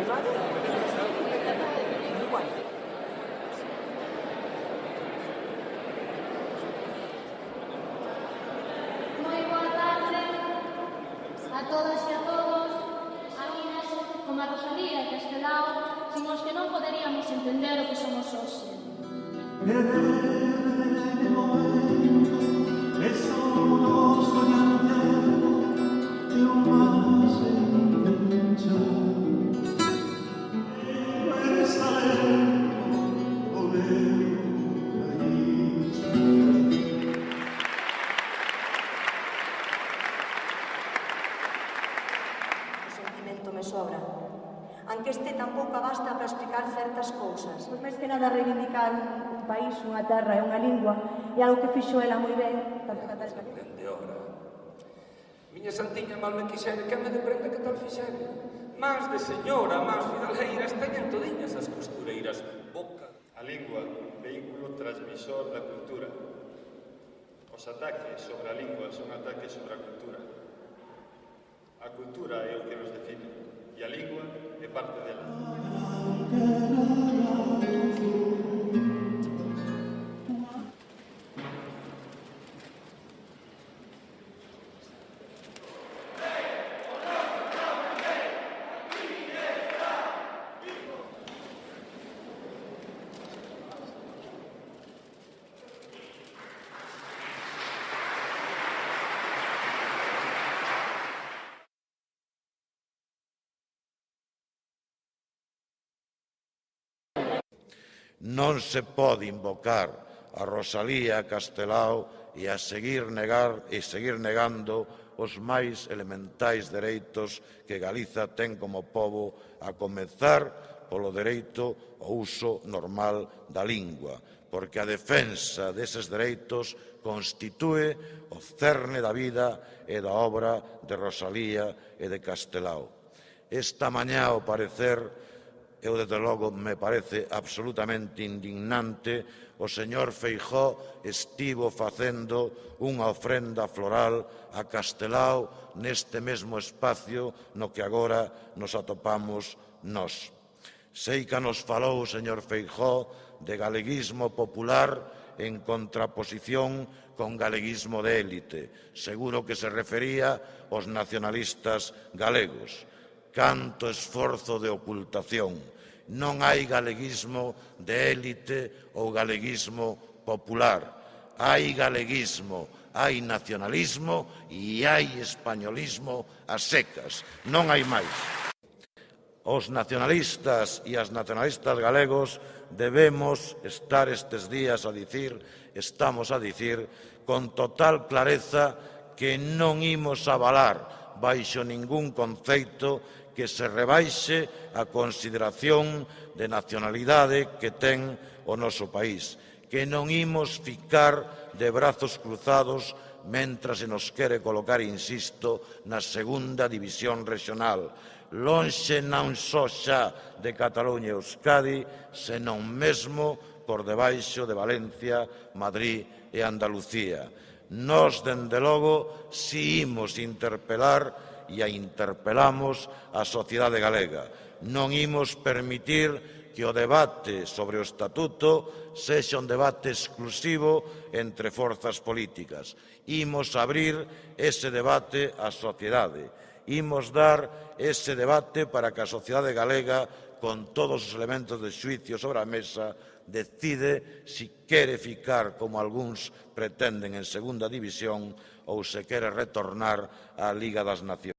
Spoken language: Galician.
privado igual. Moi boa tarde a todas e a todos, amigas como a Rosalía e Castelao, sin os que non poderíamos entender o que somos hoxe. Me sobra. Aunque este tampouco basta para explicar certas cousas. Pois máis que nada reivindicar un país, unha terra e unha lingua e algo que fixo ela moi ben, tanto que tal que... Dende obra. Miña santiña mal me quixere, que me deprenda que tal fixere. Más de señora, más fidaleiras, teñen todiñas as costureiras. Boca. A lingua, vehículo transmisor da cultura. Os ataques sobre a lingua son ataques sobre a cultura. A cultura é o que nos define, e a lingua é parte dela. Non se pode invocar a Rosalía, a Castelao e a seguir negando os máis elementais dereitos que Galiza ten como pobo, a comezar polo dereito ao uso normal da lingua, porque a defensa deses dereitos constitúe o cerne da vida e da obra de Rosalía e de Castelao. Esta mañá, ao parecer, desde logo, me parece absolutamente indignante, o señor Feijóo estivo facendo unha ofrenda floral a Castelao neste mesmo espacio no que agora nos atopamos nós. Sei que nos falou o señor Feijóo de galeguismo popular en contraposición con galeguismo de élite. Seguro que se refería aos nacionalistas galegos. Canto esforzo de ocultación. Non hai galeguismo de élite ou galeguismo popular. Hai galeguismo, hai nacionalismo e hai españolismo a secas. Non hai máis. Os nacionalistas e as nacionalistas galegos debemos estar estes días estamos a dicir con total clareza que non imos avalar baixo ningún conceito que se rebaixe a consideración de nacionalidade que ten o noso país, que non imos ficar de brazos cruzados mentre se nos quere colocar, insisto, na segunda división regional, lonxe non só xa de Cataluña e Euskadi, senón mesmo por debaixo de Valencia, Madrid e Andalucía. Nós, dende logo, si imos interpelar e a interpelamos a sociedade galega. Non imos permitir que o debate sobre o Estatuto sexa un debate exclusivo entre forzas políticas. Imos abrir ese debate á sociedade. Imos dar ese debate para que a sociedade galega, con todos os elementos de xuicio sobre a mesa, decide si quere ficar, como algúns pretenden, en segunda división ou se quere retornar á Liga das Nacións.